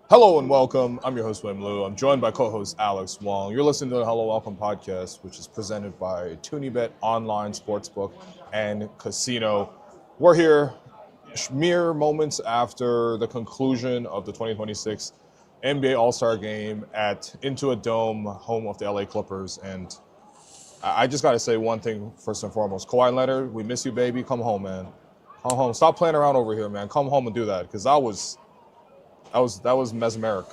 Hello and welcome. I'm your host, William Lou. I'm joined by co-host Alex Wong. You're listening to the Hello Welcome podcast, which is presented by ToonieBet Online Sportsbook and Casino. We're here mere moments after the conclusion of the 2026 NBA All-Star Game at Into a Dome, home of the LA Clippers. And I just got to say one thing first and foremost. Kawhi Leonard, we miss you, baby. Come home, man. Come home. Stop playing around over here, man. Come home and do that, because that was mesmeric.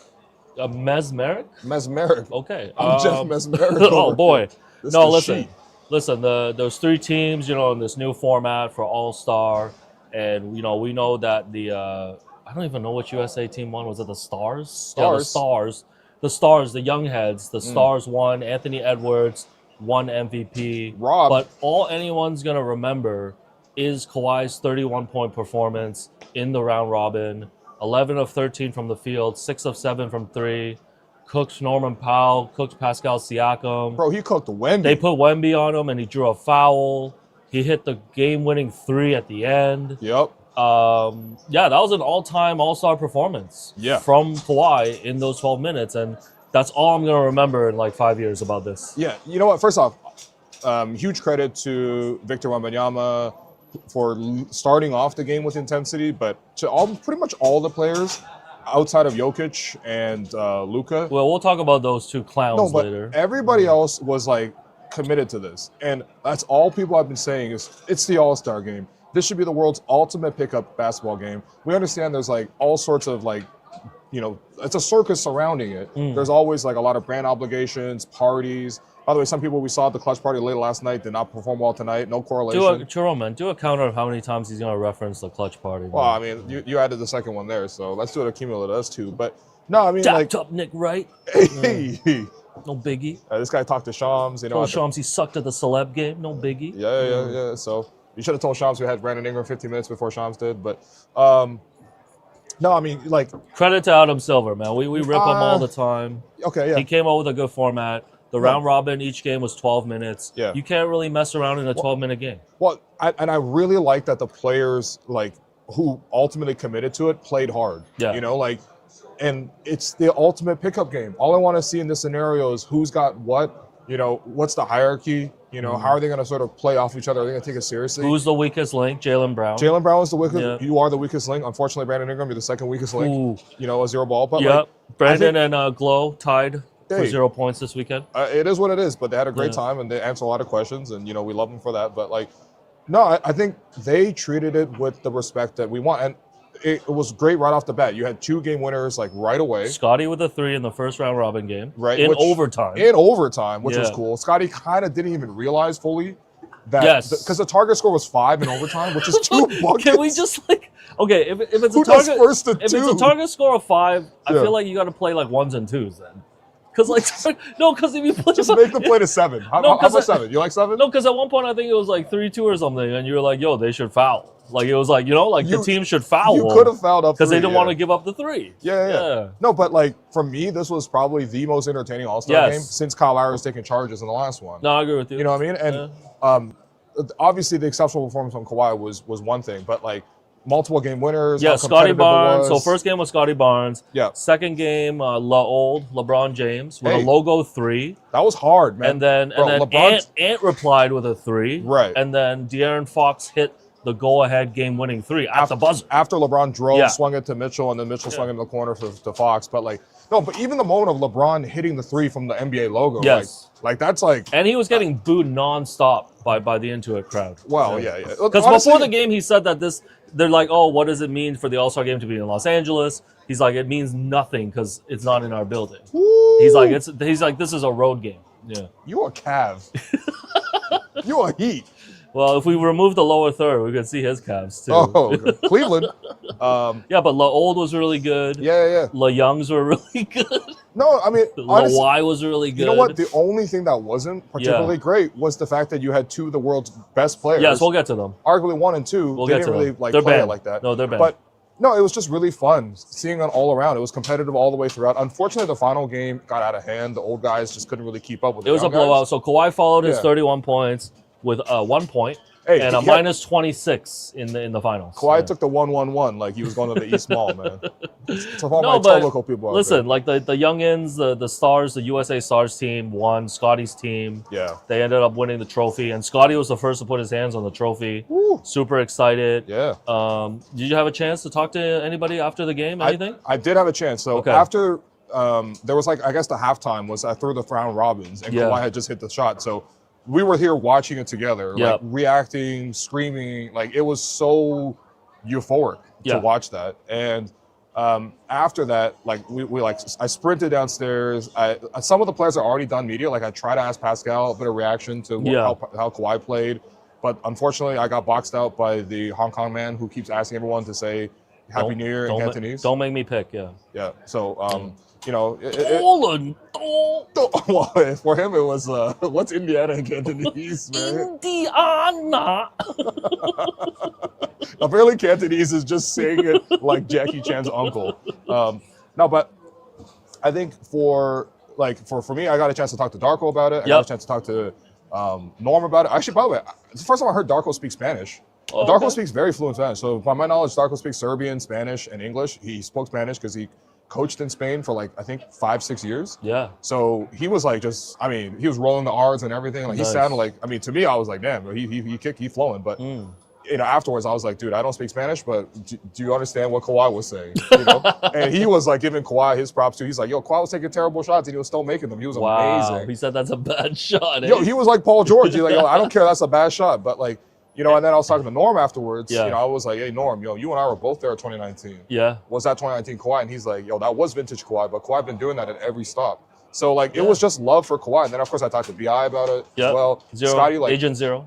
Mesmeric? Mesmeric. Okay. I'm just mesmeric. Oh boy. No, sheet. listen. Those three teams, in this new format for All Star, and we know that I don't even know which USA team won. Was it the Stars? Yeah, the Stars. The Stars, the young heads. The Stars won. Anthony Edwards won MVP. Rob. But all anyone's gonna remember is Kawhi's 31-point performance in the round robin. 11 of 13 from the field, 6 of 7 from three. Cooked Norman Powell, cooked Pascal Siakam. Bro, he cooked Wemby. They put Wemby on him, and he drew a foul. He hit the game-winning three at the end. Yep. That was an all-time All-Star performance from Kawhi in those 12 minutes, and that's all I'm going to remember in like 5 years about this. Yeah, you know what? First off, huge credit to Victor Wembanyama for starting off the game with intensity, but to pretty much all the players outside of Jokic and Luka. Well, we'll talk about those two clowns later. Everybody else was like committed to this, and that's all people have been saying is it's the All-Star game. This should be the world's ultimate pickup basketball game. We understand there's like all sorts of it's a circus surrounding it. There's always like a lot of brand obligations, parties. By the way, some people we saw at the clutch party late last night did not perform well tonight. No correlation. Do a counter of how many times he's going to reference the clutch party. Well, I mean, you added the second one there, so let's do it accumulative. That's two. But no, I mean, Jacked up Nick Wright. Hey. No biggie. This guy talked to Shams. Told Shams he sucked at the celeb game. No biggie. Yeah. So you should have told Shams we had Brandon Ingram 15 minutes before Shams did. But no, I mean, like, credit to Adam Silver, man. We rip him all the time. Okay, yeah. He came up with a good format. The round robin, each game was 12 minutes. Yeah. You can't really mess around in a 12-minute game. Well, I really like that the players, like, who ultimately committed to it played hard. Yeah. And it's the ultimate pickup game. All I want to see in this scenario is who's got what, what's the hierarchy, how are they going to sort of play off each other? Are they going to take it seriously? Who's the weakest link? Jaylen Brown. Jaylen Brown is the weakest. Yeah. You are the weakest link. Unfortunately, Brandon Ingram, you're the second weakest link. A zero ball. But yep. Brandon and Glow tied for 0 points this weekend. It is what it is, but they had a great time, and they answered a lot of questions, and, we love them for that. But, I think they treated it with the respect that we want. And it was great right off the bat. You had 2 game winners, right away. Scottie with a 3 in the first round robin game. Right. In overtime. Which was cool. Scottie kind of didn't even realize fully that. Yes. Because the target score was 5 in overtime, which is 2 buckets. Can we just, okay, if it's Who a target, does first to if two? it's a target score of 5, I feel like you got to play ones and twos then. Because because if you play just make them play to 7. How about 7? You like 7? No, because at one point I think it was 3-2 or something, and you were like, "Yo, they should foul." It was the team should foul. You could have fouled up because they didn't want to give up the 3. Yeah. No, but for me, this was probably the most entertaining All-Star game since Kyle Lowry was taking charges in the last one. No, I agree with you. You know what I mean? And obviously, the exceptional performance from Kawhi was one thing, but multiple game winners. Yeah, Scottie Barnes. So first game was Scottie Barnes. Yeah. Second game, LeBron James with a logo 3. That was hard, man. And then Ant replied with a 3. Right. And then De'Aaron Fox hit the go-ahead game-winning 3 at the buzzer. After LeBron drove, swung it to Mitchell, and then Mitchell swung it in the corner to Fox. But but even the moment of LeBron hitting the 3 from the NBA logo, that's and he was getting booed nonstop by the Intuit crowd. Well, yeah. Because before the game, he said that they're like, oh, what does it mean for the All-Star game to be in Los Angeles? He's like, it means nothing because it's not in our building. Woo! He's like, this is a road game. Yeah. You a Cav. You a Heat. Well, if we remove the lower third, we could see his Cavs too. Oh, okay. Cleveland. Yeah, but La Old was really good. Yeah. La Youngs were really good. No, I mean, honestly, La Y was really good. You know what? The only thing that wasn't particularly great was the fact that you had 2 of the world's best players. Yes, we'll get to them. Arguably 1 and 2. They didn't really play it like that. No, they're bad. But no, it was just really fun seeing it all around. It was competitive all the way throughout. Unfortunately, the final game got out of hand. The old guys just couldn't really keep up with it. It was a blowout. So Kawhi followed his 31 points with 1 point. Hey, and a minus 26 in the finals. Kawhi took the 1-1-1 like he was going to the East Mall, man. It's all No, my local people out listen, there. like the youngins, the Stars, the USA Stars team won. Scottie's team. Yeah. They ended up winning the trophy, and Scottie was the first to put his hands on the trophy. Woo. Super excited. Yeah. Did you have a chance to talk to anybody after the game? Anything? I did have a chance. So after there was like, I guess the halftime was after the round robins, and Kawhi had just hit the shot. So we were here watching it together, like reacting, screaming. Like it was so euphoric to watch that. And after that, like we like, I sprinted downstairs. Some of the players are already done media. Like I tried to ask Pascal a bit of reaction to how Kawhi played, but unfortunately I got boxed out by the Hong Kong man who keeps asking everyone to say Happy New Year in Cantonese. Don't make me pick. Yeah. So you know, well, for him it was what's Indiana in Cantonese, man? Indiana. Apparently, Cantonese is just saying it like Jackie Chan's uncle. No, but I think for me, I got a chance to talk to Darko about it. I got a chance to talk to Norm about it. Actually, by the way, it's the first time I heard Darko speak Spanish. Darko speaks very fluent Spanish. So, by my knowledge, Darko speaks Serbian, Spanish, and English. He spoke Spanish because he coached in Spain for like, I think 5-6 years. Yeah. So he was like he was rolling the R's and everything. Like he sounded like, to me, I was like, damn, he flowing. But you know, afterwards I was like, dude, I don't speak Spanish, but do you understand what Kawhi was saying? You know? And he was like giving Kawhi his props too. He's like, yo, Kawhi was taking terrible shots and he was still making them. He was amazing. He said that's a bad shot. Yo, he was like Paul George. He's like, yo, I don't care, that's a bad shot. But like, you know, and then I was talking to Norm afterwards. You know, I was like, hey, Norm, yo, you and I were both there at 2019. Yeah. Was that 2019 Kawhi? And he's like, yo, that was vintage Kawhi, but Kawhi been doing that at every stop. So, like, it was just love for Kawhi. And then, of course, I talked to B.I. about it as well. Scottie, like, Agent Zero.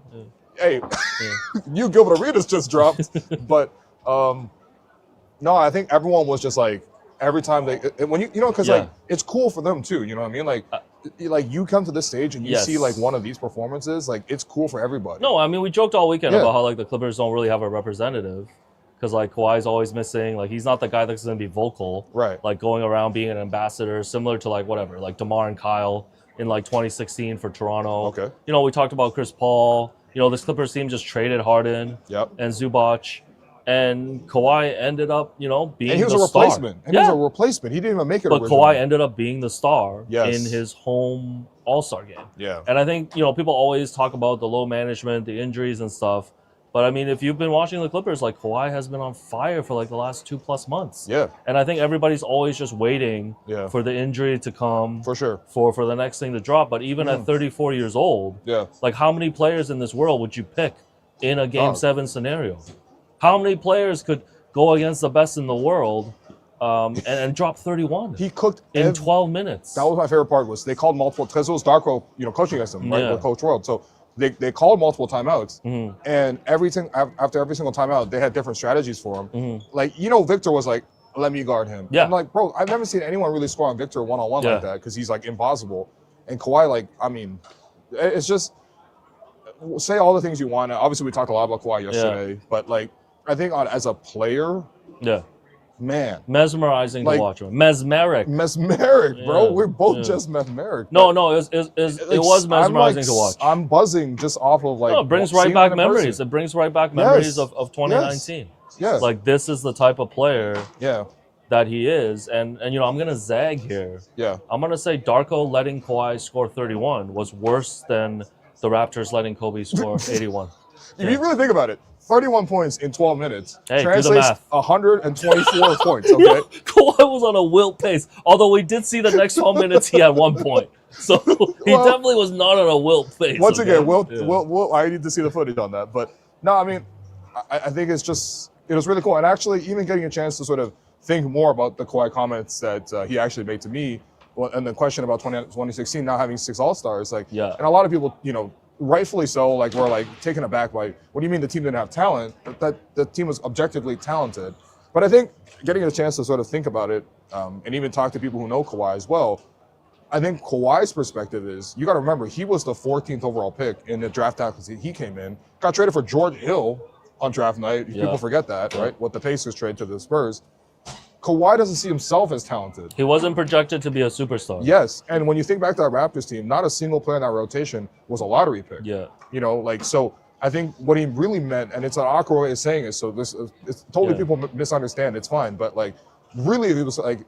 Hey, you Gilbert Arenas just dropped. But, no, I think everyone was just like, every time when you know, because, like, it's cool for them, too. You know what I mean? Like you come to this stage and you see like one of these performances, like it's cool for everybody. No, I mean we joked all weekend about how like the Clippers don't really have a representative because like Kawhi's always missing. Like he's not the guy that's going to be vocal, right? Like going around being an ambassador, similar to like whatever, like DeMar and Kyle in like 2016 for Toronto. Okay. You know, we talked about Chris Paul. You know, this Clippers team just traded Harden and Zubac. And Kawhi ended up, you know, being the star. And he was a replacement. And he was a replacement. He didn't even make it But Kawhi ended up being the star in his home All-Star game. Yeah. And I think, you know, people always talk about the low management, the injuries and stuff. But, I mean, if you've been watching the Clippers, like, Kawhi has been on fire for, like, the last 2+ months. Yeah. And I think everybody's always just waiting for the injury to come. For sure. For the next thing to drop. But even at 34 years old, like, how many players in this world would you pick in a Game 7 scenario? How many players could go against the best in the world and drop 31? He cooked in 12 minutes. That was my favorite part. Was they called multiple because it was Darko, you know, coaching against him, right? With Coach World. So they called multiple timeouts, and after every single timeout, they had different strategies for him. Like you know, Victor was like, "Let me guard him." Yeah. I'm like, bro, I've never seen anyone really score on Victor one-on-one like that because he's like impossible. And Kawhi, like, I mean, it's just say all the things you want. Obviously, we talked a lot about Kawhi yesterday, but like. I think as a player, man, mesmerizing to watch him. Mesmeric, bro. We're both just mesmeric. No, it was mesmerizing to watch. I'm buzzing just off of like. No, it brings right back memories. It brings right back memories of 2019. Yes. Like this is the type of player. That he is, and you know I'm gonna zag here. I'm gonna say Darko letting Kawhi score 31 was worse than the Raptors letting Kobe score 81. If you really think about it. 31 points in 12 minutes translates 124 points. Okay, Kawhi was on a wilt pace. Although we did see the next 12 minutes he had 1 point, so he definitely was not on a wilt pace. Once again, Wilt, I need to see the footage on that. But no, I mean, I think it was really cool, and actually even getting a chance to sort of think more about the Kawhi comments that he actually made to me, and the question about 2016 not having 6 All-Stars, like, and a lot of people, you know. Rightfully so, like we're like taken aback by what do you mean the team didn't have talent? That the team was objectively talented. But I think getting a chance to sort of think about it and even talk to people who know Kawhi as well, I think Kawhi's perspective is you got to remember he was the 14th overall pick in the draft because he came in, got traded for George Hill on draft night. People forget that, right? What the Pacers trade to the Spurs. Kawhi doesn't see himself as talented. He wasn't projected to be a superstar. Yes, and when you think back to that Raptors team, not a single player in that rotation was a lottery pick. Yeah. You know, like, so I think what he really meant, and it's an awkward way of saying it, so this it's totally people misunderstand. It's fine, but like really, it was like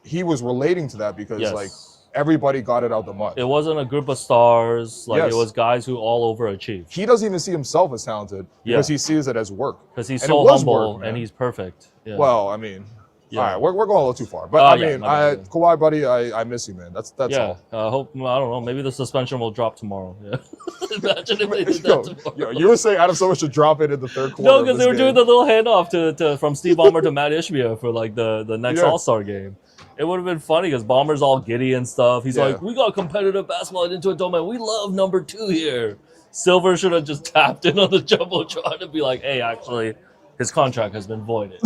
he was relating to that because like everybody got it out the mud. It wasn't a group of stars. Like it was guys who all overachieved. He doesn't even see himself as talented because he sees it as work. Because he's so humble and he's perfect. Yeah. Well, I mean. All right, we're going a little too far, but I mean, Kawhi, buddy, I miss you, man. That's all. I hope I don't know. Maybe the suspension will drop tomorrow. Yeah. Imagine if they did that tomorrow. You were saying Adam Silver should drop it in the third quarter. No, because they were doing the little handoff to from Steve Ballmer to Matt Ishbia for like the next All-Star game. It would have been funny because Ballmer's all giddy and stuff. He's like, "We got competitive basketball into a domain. We love number 2 here." Silver should have just tapped in on the jumbotron and be like, "Hey, actually, his contract has been voided."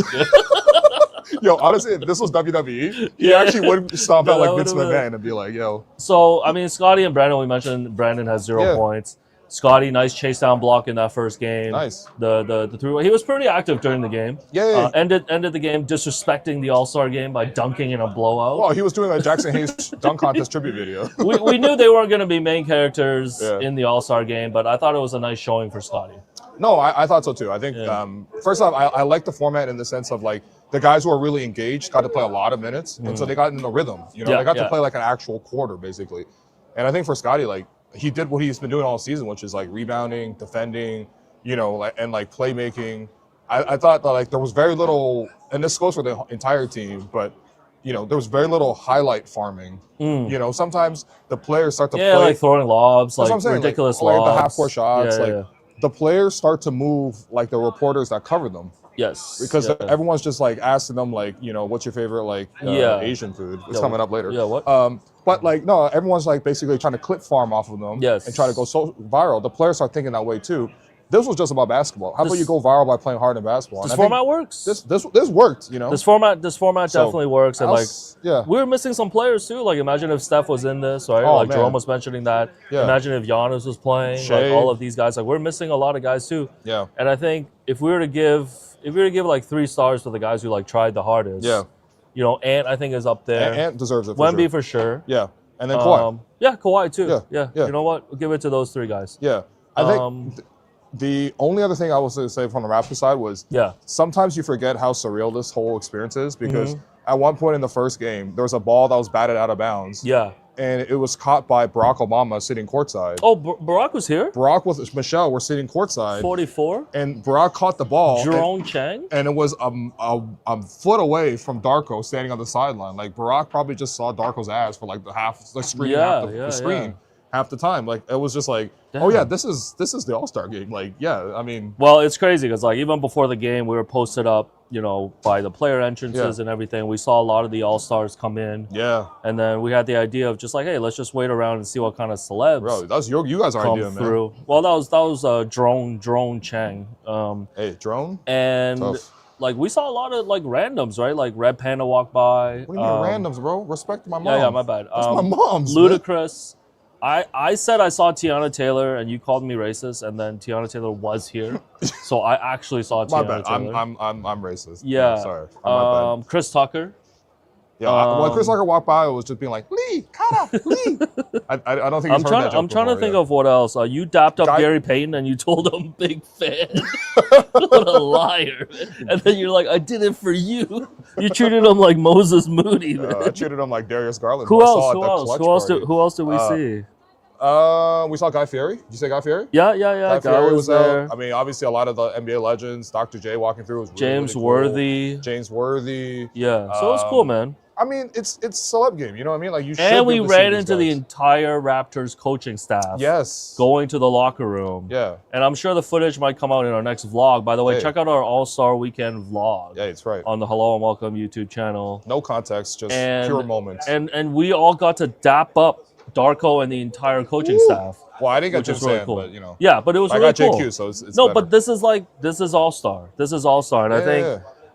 Yo, honestly, if this was WWE, he actually would stomp out like Vince McMahon and be like, yo. So, I mean, Scottie and Brandon, we mentioned Brandon has 0 points. Scottie, nice chase down block in that first game. Nice. The three, he was pretty active during the game. Ended the game disrespecting the All-Star game by dunking in a blowout. Well, he was doing a Jackson Hayes dunk contest tribute video. we knew they weren't going to be main characters in the All-Star game, but I thought it was a nice showing for Scottie. No, I thought so too. I think, first off, I like the format in the sense of like the guys who are really engaged got to play a lot of minutes. And so they got in the rhythm. You know, they got to play like an actual quarter, basically. And I think for Scottie, like, he did what he's been doing all season, which is like rebounding, defending, you know, and like playmaking. I thought that like there was very little, and this goes for the entire team, but you know, there was very little highlight farming. You know, sometimes the players start to play like throwing lobs, like ridiculous lobs, like the half-court shots. The players start to move like the reporters that cover them. Yes. Because everyone's just like asking them like, you know, what's your favorite like Asian food? It's coming up later. Yeah, what? But like, no, everyone's like basically trying to clip farm off of them and try to go so viral. The players start thinking that way too. This was just about basketball. How about you go viral by playing hard in basketball? This format works. This worked, you know. This format definitely works. And like, we were missing some players too. Like, imagine if Steph was in this, right? Like Jerome was mentioning that. Imagine if Giannis was playing. Like all of these guys. Like, we're missing a lot of guys too. Yeah. And I think if we were to give like 3 stars for the guys who like tried the hardest. Yeah. You know, Ant I think is up there. Ant deserves it. Wemby for sure. Yeah. And then Kawhi. Kawhi too. Yeah. You know what? We'll give it to those 3 guys. Yeah. I think. The only other thing I was going to say from the Raptors side was sometimes you forget how surreal this whole experience is because at one point in the first game, there was a ball that was batted out of bounds. Yeah. And it was caught by Barack Obama sitting courtside. Oh, Barack was here? Barack with Michelle were sitting courtside. 44? And Barack caught the ball. Jerome Chang? And it was a foot away from Darko standing on the sideline. Like, Barack probably just saw Darko's ass for like the screen half the time. Like, it was just like, this is the All-Star game. Like, I mean. Well, it's crazy because like even before the game, we were posted up, you know, by the player entrances and everything. We saw a lot of the All-Stars come in. Yeah. And then we had the idea of just like, hey, let's just wait around and see what kind of celebs. Bro, that was you guys' idea, through. Man. Well, that was Drone Chang. Hey, Drone? And tough. Like we saw a lot of like randoms, right? Like Red Panda walked by. What do you mean randoms, bro? Respect my mom. Yeah, my bad. That's my mom's. Ludacris. I said I saw Tiana Taylor and you called me racist, and then Tiana Taylor was here, so I actually saw Tiana Taylor. I'm racist. Yeah. Sorry. Chris Tucker. Yeah. When Chris Tucker walked by, it was just being like Lee, Kata, Lee. I don't think I'm trying to think of what else. You dapped up Gary Payton and you told him big fan. What a liar! And then you're like, I did it for you. You treated him like Moses Moody. Man. I treated him like Darius Garland. Who else? Who else did we see? We saw Guy Fieri. Did you say Guy Fieri? Yeah. Guy Fieri was there. I mean, obviously, a lot of the NBA legends. Dr. J walking through was really, James really Worthy. Cool. James Worthy. Yeah. So it's cool, man. I mean, it's celeb game. You know what I mean? Like you. And we ran into the entire Raptors coaching staff. Yes. Going to the locker room. Yeah. And I'm sure the footage might come out in our next vlog. By the way, check out our All-Star Weekend vlog. Yeah, it's right. On the Hello and Welcome YouTube channel. No context, just pure moments. And we all got to dap up Darko and the entire coaching staff. Well, I didn't get Jim Sand, cool. But you know. Yeah, but it was really cool. I got JQ, so it's no, better. but this is All-Star. This is All-Star, and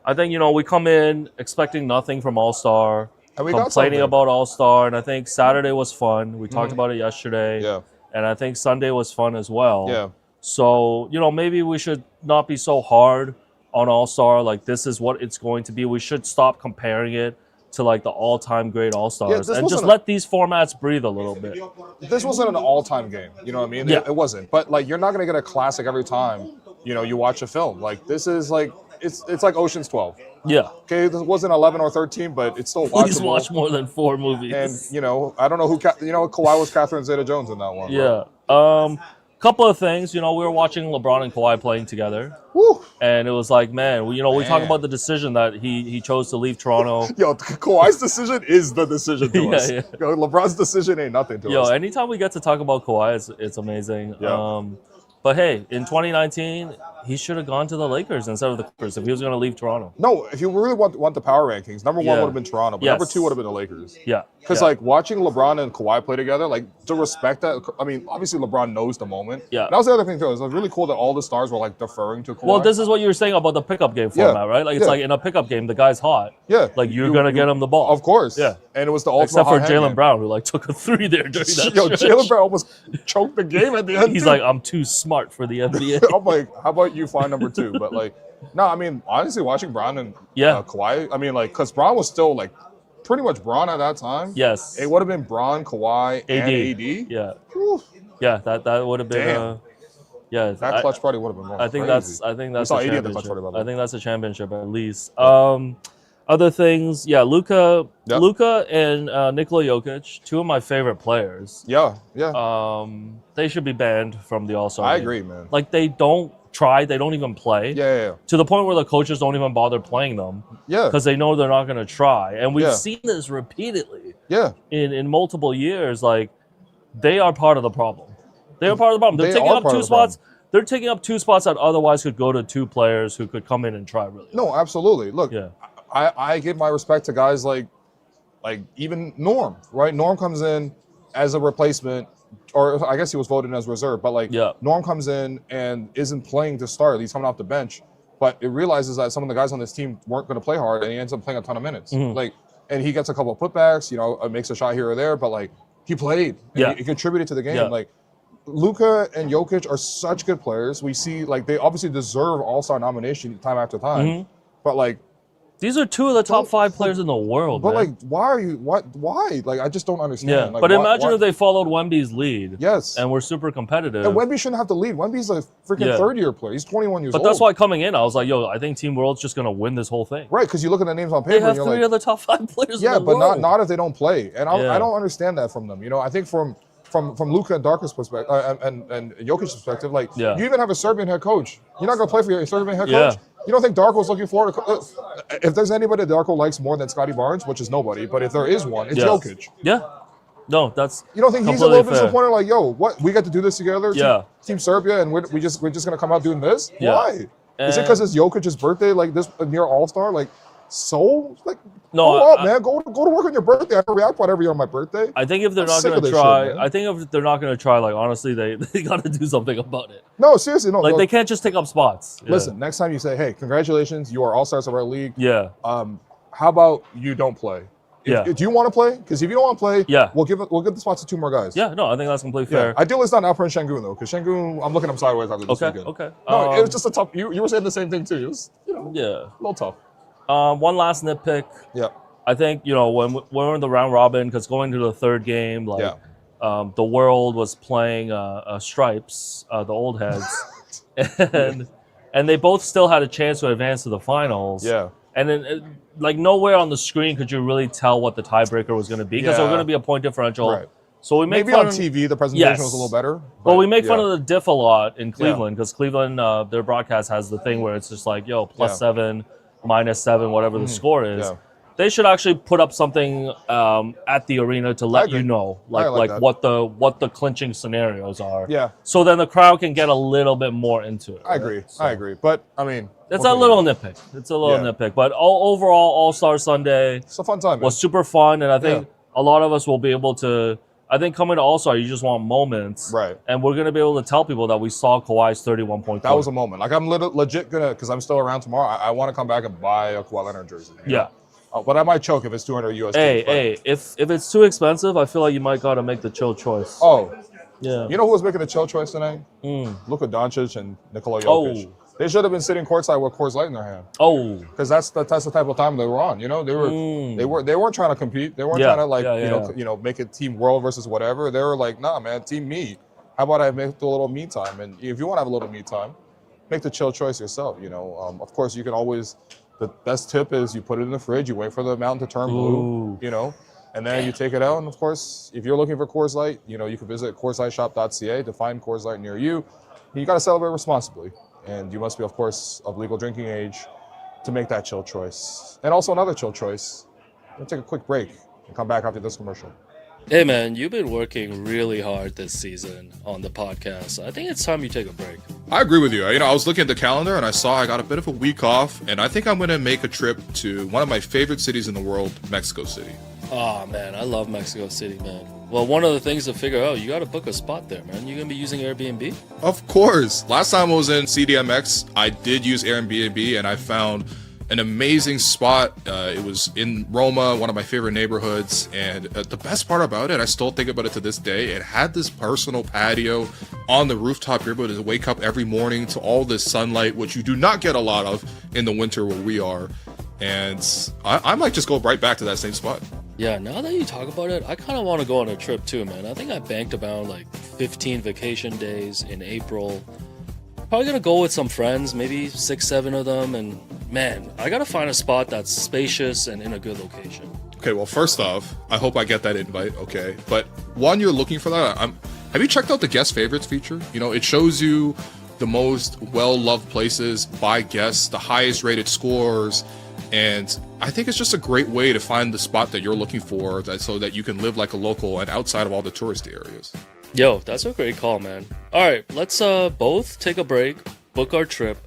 I think you know we come in expecting nothing from All-Star, complaining about All-Star, and I think Saturday was fun. We talked about it yesterday. Yeah. And I think Sunday was fun as well. Yeah. So you know maybe we should not be so hard on All-Star. Like this is what it's going to be. We should stop comparing it to like the all-time great all-stars, this and just wasn't let these formats breathe a little bit. This wasn't an all-time game. You know what I mean? Yeah. It wasn't. But like, you're not gonna get a classic every time. You know, you watch a film. Like this is like it's like Ocean's 12. Yeah. Okay, this wasn't 11 or 13, but it's still Please watchable. watch more than 4 movies. And you know, I don't know who. Kawhi was Catherine Zeta-Jones in that one. Yeah. Couple of things. You know, we were watching LeBron and Kawhi playing together. Woo. And it was like, man, we talk about the decision that he chose to leave Toronto. Yo, Kawhi's decision is the decision to us. Yeah. Yo, LeBron's decision ain't nothing to us. Anytime we get to talk about Kawhi, it's amazing. Yeah. But hey, in 2019, he should have gone to the Lakers instead of the Clippers if he was going to leave Toronto. No, if you really want the power rankings, number one Yeah. would have been Toronto, but Yes. number 2 would have been the Lakers. Yeah. Because yeah. like watching LeBron and Kawhi play together, like to respect that. I mean, obviously LeBron knows the moment. Yeah. That was the other thing too. It was really cool that all the stars were like deferring to Kawhi. Well, this is what you were saying about the pickup game format, right? Like it's Yeah. like in a pickup game, the guy's hot. Yeah. Like you're gonna get him the ball. Of course. Yeah. And it was the ultimate Except for hot hand Jalen game. Brown, who like took a 3 there during that Yo, stretch. Jalen Brown almost choked the game at the end. He's too. like, I'm too smart for the NBA. I'm like, how about you find number 2? But like, no, I mean, honestly, watching Brown and Kawhi, I mean, like, because Brown was still like pretty much Braun at that time. Yes. It would have been Braun, Kawhi, and AD. Yeah. Whew. Yeah, that would have been. Damn. That clutch party would have been going I think crazy. that's saw a AD at the clutch championship. party, by the way. I think that's a championship at least. Other things, Luka and Nikola Jokic, 2 of my favorite players. Yeah. They should be banned from the All-Star I game. agree, man. Like they don't try, they don't even play. Yeah. To the point where the coaches don't even bother playing them. Yeah. Because they know they're not going to try. And we've seen this repeatedly. Yeah. In multiple years, like they are part of the problem. They are part of the problem. They're taking up 2 spots. They're taking up 2 spots that otherwise could go to 2 players who could come in and try really. No, absolutely. Look, I give my respect to guys like even Norm, right? Norm comes in as a replacement, or I guess he was voted as reserve, but like Norm comes in and isn't playing to start. He's coming off the bench, but it realizes that some of the guys on this team weren't going to play hard, and he ends up playing a ton of minutes. Like, and he gets a couple of putbacks, makes a shot here or there, but like he played, and he contributed to the game. Like Luka and Jokic are such good players. We see like they obviously deserve All-Star nomination time after time, but like. These are 2 of the top 5 players in the world. But man. like, why are you? Why? Like, I just don't understand. Yeah, Like, but imagine why? if they followed Wemby's lead. Yes. And we're super competitive. And Wemby shouldn't have to lead. Wemby's a freaking third-year player. He's 21 years old. But that's why coming in, I was like, I think Team World's just gonna win this whole thing. Right, because you look at the names on paper. They have and you're 3 like, of the top 5 players. Yeah, in the but world. not if they don't play. And I don't understand that from them. I think from Luka and Darko's perspective and Jokic's perspective, like you even have a Serbian head coach. You're not gonna play for your Serbian head coach. You don't think Darko's looking forward to? If there's anybody Darko likes more than Scottie Barnes, which is nobody, but if there is one, it's Jokic. Yeah. No, that's. You don't think he's a little bit disappointed? Like, yo, what? We got to do this together. Team Serbia, and we're just gonna come out doing this. Yeah. Why? Is it because it's Jokic's birthday? Like this near All Star? Like, so like. No, grow up, man. Go to work on your birthday. I react about every year on my birthday. I think if they're not going to try, like honestly, they got to do something about it. No, seriously, no. Like they can't just take up spots. Listen, next time you say, "Hey, congratulations, you are all stars of our league." Yeah. How about you don't play? Do you want to play? Because if you don't want to play, we'll give the spots to 2 more guys. Yeah, no, I think that's completely fair. Ideal is not Alperen Sengun though, because Sengun, I'm looking at him sideways after this weekend. Okay. No, it was just a tough. You were saying the same thing too. It was, a little tough. One last nitpick. Yeah. I think, when we're in the round robin, because going to the 3rd game, like the world was playing Stripes, the old heads, and they both still had a chance to advance to the finals. Yeah. And then, like, nowhere on the screen could you really tell what the tiebreaker was going to be, because there was going to be a point differential. Right. So we make maybe on TV the presentation was a little better. But we make fun of the diff a lot in Cleveland, because Cleveland, their broadcast has the thing where it's just like, +7, -7, whatever the score is. Yeah. They should actually put up something at the arena to let you know, what the clinching scenarios are. Yeah. So then the crowd can get a little bit more into it. I agree. So, I agree. But I mean, it's a little nitpick. It's a little nitpick. But overall, All-Star Sunday. It's a fun time. Was super fun, and I think a lot of us will be able to. I think coming to All-Star, you just want moments. Right. And we're going to be able to tell people that we saw Kawhi's 31-point. That was a moment. Like, I'm legit going to, because I'm still around tomorrow, I want to come back and buy a Kawhi Leonard jersey. Yeah. But I might choke if it's 200 USD. Hey, if it's too expensive, I feel like you might got to make the chill choice. Oh. Yeah. You know who was making the chill choice tonight? Luka Doncic and Nikola Jokic. They should have been sitting courtside with Coors Light in their hand. Oh, Because that's the type of time they were on. You know, they weren't trying to compete. They weren't trying to make it team world versus whatever. They were like, nah, man, team me. How about I make a little me time? And if you want to have a little me time, make the chill choice yourself. You know, of course you can always. The best tip is you put it in the fridge. You wait for the mountain to turn blue. You know. And then you take it out, and of course, if you're looking for Coors Light, you know, you can visit CoorsLightShop.ca to find Coors Light near you. You got to celebrate responsibly, and you must be, of course, of legal drinking age to make that chill choice. And also another chill choice, we'll take a quick break and come back after this commercial. Hey man, you've been working really hard this season on the podcast. I think it's time you take a break. I agree with you. You know, I was looking at the calendar and I saw I got a bit of a week off, and I think I'm going to make a trip to one of my favorite cities in the world, Mexico City. Oh man, I love Mexico City, man. Well, one of the things to figure out, you got to book a spot there, man. You gonna be using Airbnb? Of course. Last time I was in CDMX, I did use Airbnb, and I found an amazing spot. It was in Roma, one of my favorite neighborhoods, and the best part about it, I still think about it to this day, it had this personal patio on the rooftop. You're able to wake up every morning to all this sunlight, which you do not get a lot of in the winter where we are. And I might just go right back to that same spot. Yeah, now that you talk about it, I kind of want to go on a trip too, man. I think I banked about like 15 vacation days in April. Probably gonna go with some friends, maybe 6-7 of them, and man, I gotta find a spot that's spacious and in a good location. Okay, well, first off, I hope I get that invite, okay? But while you're looking for that, have you checked out the guest favorites feature? You know, it shows you the most well-loved places by guests, the highest rated scores, and I think it's just a great way to find the spot that you're looking for, so that you can live like a local and outside of all the touristy areas. Yo, that's a great call, man. All right, let's both take a break, book our trip,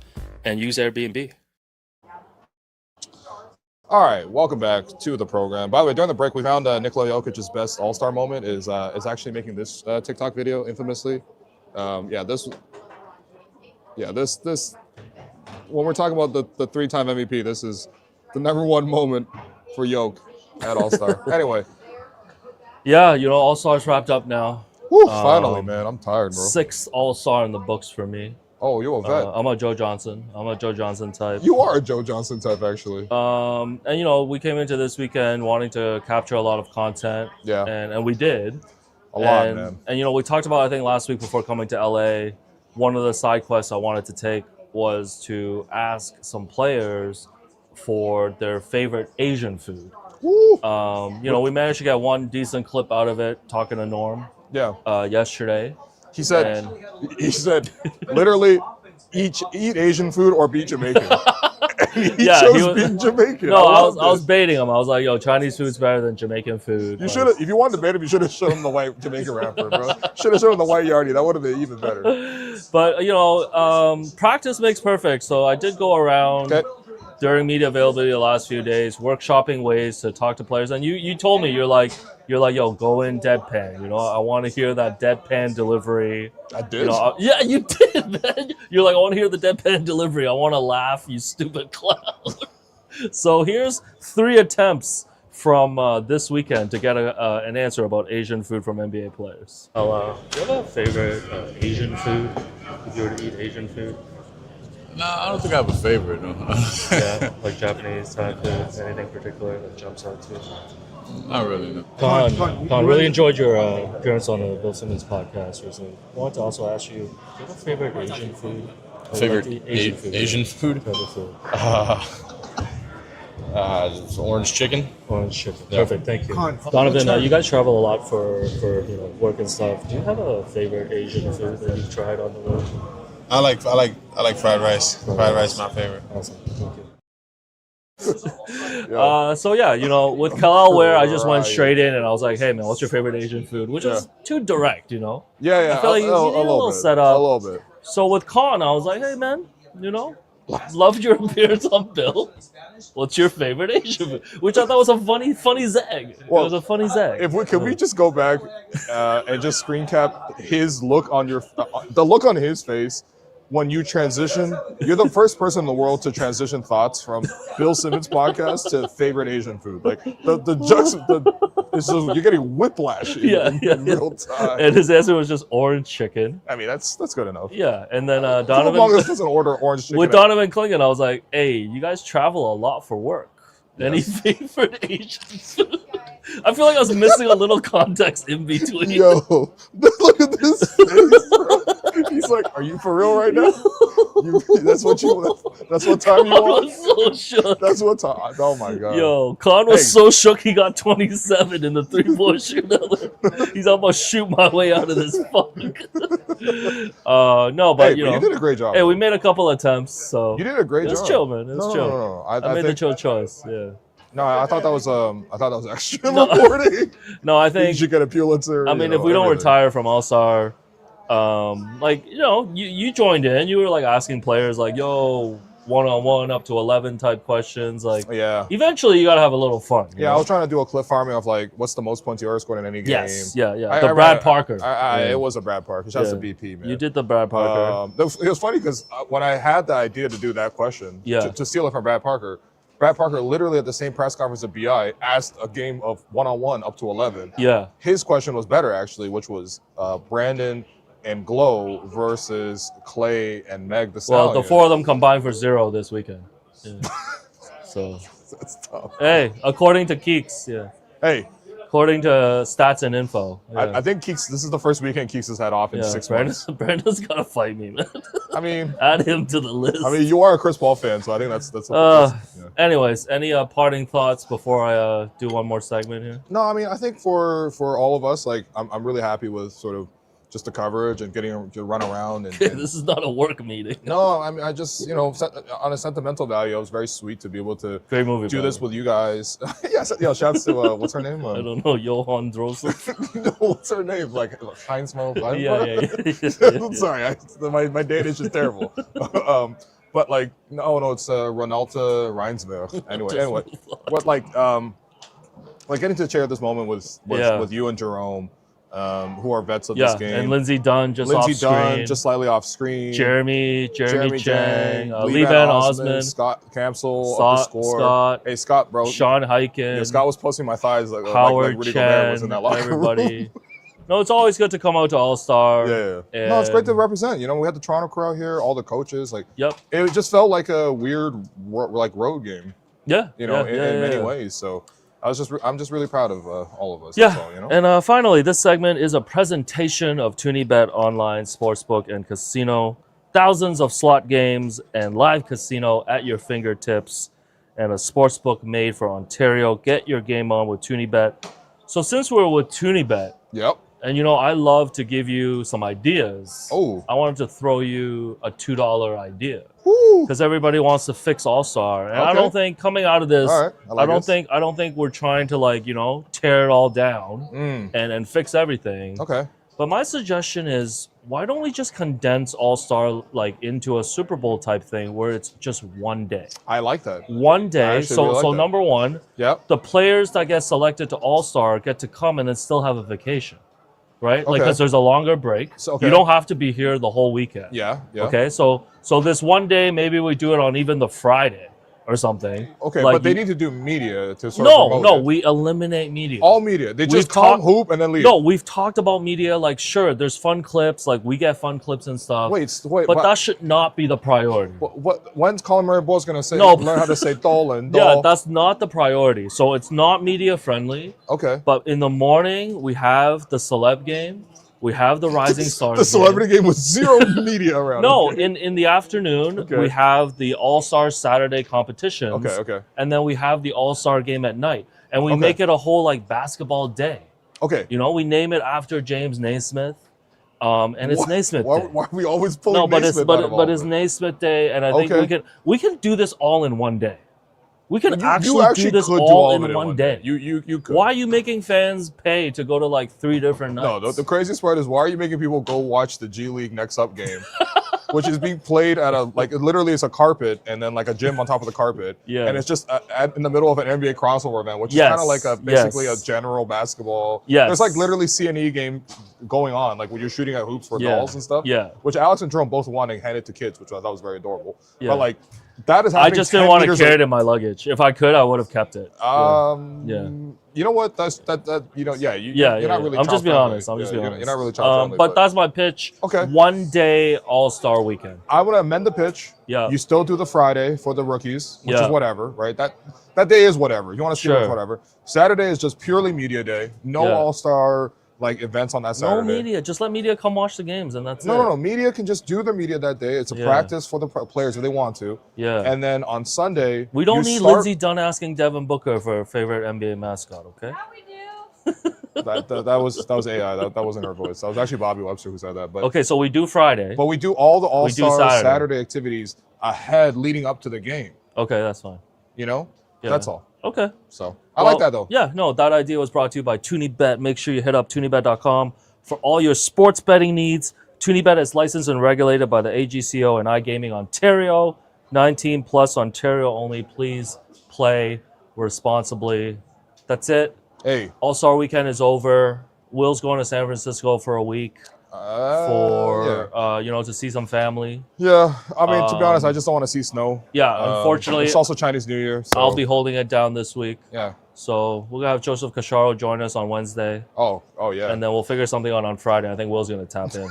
and use Airbnb. All right, welcome back to the program. By the way, during the break, we found Nikola Jokic's best All-Star moment is actually making this TikTok video infamously. This. When we're talking about the three-time MVP, this is the number one moment for Yoke at All-Star. Anyway. Yeah, you know, All-Stars wrapped up now. Woo, finally, man. I'm tired, bro. 6 All-Star in the books for me. Oh, you're a vet. I'm a Joe Johnson. I'm a Joe Johnson type. You are a Joe Johnson type, actually. And, you know, we came into this weekend wanting to capture a lot of content. Yeah. And we did. A lot, man. And, you know, we talked about, I think, last week before coming to LA, one of the side quests I wanted to take was to ask some players for their favorite Asian food. Woo. You know, we managed to get one decent clip out of it talking to Norm. Yeah. Yesterday. He said, literally, eat Asian food or be Jamaican. And he chose being Jamaican. No, I was baiting him. I was like, yo, Chinese food's better than Jamaican food. You should have, if you wanted to bait him, you should have shown him the white Jamaican rapper, bro. Should have shown him the white yardie. That would have been even better. But, you know, practice makes perfect. So I did go around during media availability the last few days, workshopping ways to talk to players. And you told me, you're like, yo, go in deadpan. You know, I want to hear that deadpan delivery. I did. You know, yeah, you did, man. You're like, I want to hear the deadpan delivery. I want to laugh, you stupid clown. So here's 3 attempts from this weekend to get an answer about Asian food from NBA players. Do you have a favorite Asian food? If you were to eat Asian food? No, I don't think I have a favorite. No. Yeah, like Japanese, Thai food, anything particular that jumps out to you? Not really, no. Con, really enjoyed your appearance on the Bill Simmons podcast recently. I wanted to also ask you, do you have a favorite Asian food? Favorite Asian food? Asian food? Favorite food. Orange chicken. Orange chicken. Yeah. Perfect, thank you. Donovan, you guys travel a lot for you know, work and stuff. Do you have a favorite Asian food that you've tried on the road? I like fried rice. Fried rice is my favorite. Awesome, thank you. So yeah, you know, with Kalal Ware, I just went straight in and I was like, "Hey man, what's your favorite Asian food?" Which is too direct, you know. Yeah. I feel like you need a little setup. A little bit. So with Khan, I was like, "Hey man, you know, loved your appearance on Bill. What's your favorite Asian food?" Which I thought was a funny zag. Well, it was a funny zag. Can we just go back and just screen cap his look on the look on his face when you transition. You're the first person in the world to transition thoughts from Bill Simmons' podcast to favorite Asian food. Like it's just, you're getting whiplash in real time. And his answer was just orange chicken. I mean, that's good enough. Yeah, and then Who among us doesn't order orange chicken? with Donovan Clingan, I was like, hey, you guys travel a lot for work. Yes. Any favorite Asian food? I feel like I was missing a little context in between. Yo, look at this face, bro. He's like, "Are you for real right now? That's what time you Con want? was so shook. That's what time? Oh my god. Yo, Con was so shook he got 27 in the 3-point shootout. He's almost shoot my way out of this fuck. No, but hey, you did a great job. Hey, we made a couple attempts, so you did a great job. It's chill, man. It's chill. No. I made the chill choice. Yeah. No, I thought that was extra reporting. No, I You think should get a Pulitzer. I mean, if we don't retire from All-Star, you joined in. You were like asking players like, yo, 1-on-1 up to 11 type questions. Like, yeah. Eventually, you gotta have a little fun. Yeah, I was trying to do a clip farming of like, what's the most points you ever scored in any game? Yes, yeah. Brad Parker. It was a Brad Parker. Shout out to BP, man. You did the Brad Parker. It was funny because when I had the idea to do that question, to steal it from Brad Parker literally at the same press conference at BI asked a game of 1-on-1 up to 11. Yeah. His question was better actually, which was Brandon and Glow versus Clay and Meg the Stallion. Well, the four of them combined for 0 this weekend. Yeah. So that's tough. Hey, according to Keeks, Hey. According to Stats and Info. Yeah. I think Keeks, this is the first weekend Keeks has had off in 6 months. Brandon's got to fight me, man. I mean, add him to the list. I mean, you are a Chris Paul fan, so I think that's Anyways, any parting thoughts before I do one more segment here? No, I mean, I think for all of us, like, I'm really happy with sort of just the coverage and getting to run around. And this is not a work meeting. No, I mean, I just, on a sentimental value, it was very sweet to be able to Great movie, do this with you guys. Shouts to, what's her name? I don't know, Johan Drossel. No, what's her name? Like, Heinzmo? Yeah. Sorry, my date is just terrible. But like, no, it's Ronaldo Reinsberg. Anyway, what like getting to share this moment with you and Jerome, who are vets of this game, and Lindsey Dunn just slightly off screen. Jeremy Chang, Lee Van Van Osman, Scott Campbell, up the score. Scott, hey Scott, bro, Sean Hyken, Scott was posting my thighs like Howard Rudy Chen, Gobert was in that locker everybody. room. No, it's always good to come out to All-Star. Yeah. No, it's great to represent. We had the Toronto crowd here, all the coaches. Like, yep. It just felt like a weird road game. Yeah. In many ways. So I'm just really proud of all of us. Yeah. That's all, And finally, this segment is a presentation of ToonieBet Online Sportsbook and Casino. Thousands of slot games and live casino at your fingertips, and a sportsbook made for Ontario. Get your game on with ToonieBet. So since we're with ToonieBet, yep. And I love to give you some ideas. Oh. I wanted to throw you a $2 idea. Because everybody wants to fix All-Star. And I don't think coming out of this, I don't think we're trying to tear it all down and fix everything. Okay. But my suggestion is, why don't we just condense All-Star into a Super Bowl type thing where it's just one day? I like that. One day. So number one, the players that get selected to All-Star get to come and then still have a vacation. Right? Because there's a longer break. So, you don't have to be here the whole weekend. Yeah. Okay, so this one day, maybe we do it on even the Friday or something. Okay, but they need to do media to sort of No, we eliminate media. All media. They just come, hoop, and then leave. No, we've talked about media. Sure, there's fun clips. We get fun clips and stuff. Wait. But that should not be the priority. When's Colin Murray Ball's going to learn how to say Dolan? Yeah, that's not the priority. So it's not media friendly. Okay. But in the morning, we have the celeb game. We have the Rising Stars. The celebrity game with zero media around. No, in the afternoon, we have the All-Star Saturday competitions. Okay. And then we have the All-Star game at night. And we make it a whole basketball day. Okay. We name it after James Naismith. And it's Naismith Day. Why are we always pulling Naismith but it's Naismith Day, and I think we can do this all in one day. We can actually do this all in one day. You could. Why are you making fans pay to go to 3 different nights? No, the craziest part is, why are you making people go watch the G League Next Up game which is being played at literally it's a carpet and then like a gym on top of the carpet. Yeah. And it's just in the middle of an NBA crossover event, which is kind of like basically a general basketball. Yes. There's like literally C&E game going on, like when you're shooting at hoops for dolls and stuff. Yeah. Which Alex and Jerome both won and handed to kids, which I thought was very adorable. Yeah. But like that is I happening. just didn't want to carry it in my luggage. If I could, I would have kept it. You know what? You're not really. I'm just being honest. You're not really child friendly. But that's my pitch. Okay. 1 day All-Star weekend. I would amend the pitch. Yeah. You still do the Friday for the rookies, which Yeah. is whatever, right? That day is whatever. You want to see Sure. whatever. Saturday is just purely media day. No All-Star like events on that Saturday. No media. Just let media come watch the games, and that's it. No. Media can just do the media that day. It's a practice for the players if they want to. Yeah. And then on Sunday, We don't need Lindsey Dunn asking Devin Booker for a favorite NBA mascot, okay? Yeah, we do. that was AI. That wasn't her voice. That was actually Bobby Webster who said that. But Okay, so we do Friday. But we do all the All-Star Saturday. Saturday activities ahead leading up to the game. Okay, that's fine. You know? Yeah. That's all. Okay. So I like that though. Yeah, no, that idea was brought to you by ToonieBet. Make sure you hit up ToonieBet.com for all your sports betting needs. ToonieBet is licensed and regulated by the AGCO and iGaming Ontario. 19 plus Ontario only. Please play responsibly. That's it. Hey. All-Star weekend is over. Will's going to San Francisco for a week to see some family. Yeah, I mean, to be honest, I just don't want to see snow. Yeah, unfortunately. It's also Chinese New Year. So. I'll be holding it down this week. Yeah. So we're going to have Joseph Cacharo join us on Wednesday. Oh, yeah. And then we'll figure something out on Friday. I think Will's going to tap in.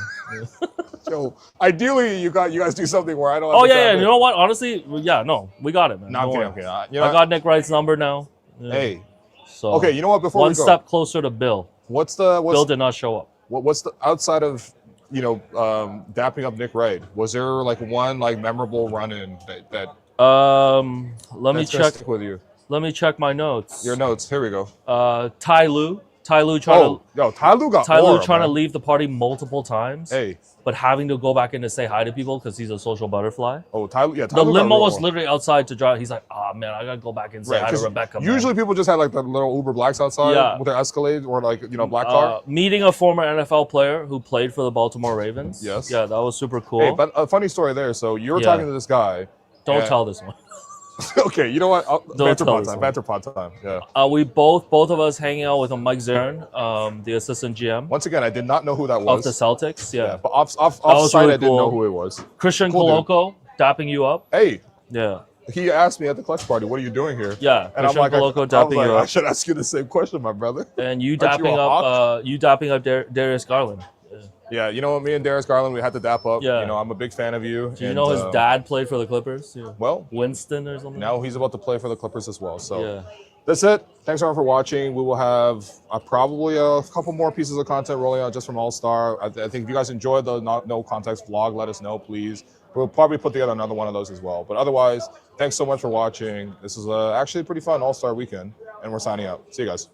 So ideally, you guys do something where I don't have Oh, to yeah. tap in. You know what? Honestly, we got it, man. No, I'm Don't kidding. worry. I'm kidding. I got Nick Wright's number now. Yeah. Hey. So Okay, you know what? Before one we go, step closer to Bill. Bill did not show up. What's the outside of dapping up Nick Wright? Was there like one like memorable run-in that Let me that's gonna check. stick with you? Let me check my notes. Your notes. Here we go. Ty Lue Ty Lue Ty Lue got aura, trying to man. leave the party multiple times. Hey. But having to go back in to say hi to people because he's a social butterfly. Oh, Ty Lue The got limo was aura. literally outside to drive. He's like, man, I gotta go back and say hi to 'cause Rebecca. man." Usually people just had like the little Uber Blacks outside with their Escalade or like black car. Meeting a former NFL player who played for the Baltimore Ravens. Yes. Yeah, that was super cool. Hey, but a funny story there. So you were talking to this guy. Don't tell this one. Okay, you know what? Banter tell pod this time. one. Banter pod time. Yeah. We both of us hanging out with Mike Zarin, the assistant GM Once again, I did not know who that of was. the Celtics. Yeah. But off was site, really I didn't know cool. who it was. Christian Cool dude. Coloco dapping you up. Hey, Yeah. he asked me at the clutch party, "What are you doing here?" Yeah. And I'm Christian like, Coloco I was dapping like, you I up. should ask you the same question, my brother. And you Aren't you a dapping up Darius Garland. Yeah, you know what? Me and Darius Garland, we had to dap up. Yeah. You know, I'm a big fan of you. Do you know his dad played for the Clippers? Yeah. Well, Winston or something? now he's about to play for the Clippers as well. So Yeah. that's it. Thanks everyone for watching. We will have probably a couple more pieces of content rolling out just from All Star. I think if you guys enjoyed the no context vlog, let us know, please. We'll probably put together another one of those as well. But otherwise, thanks so much for watching. This is actually a pretty fun All Star weekend, and we're signing out. See you guys.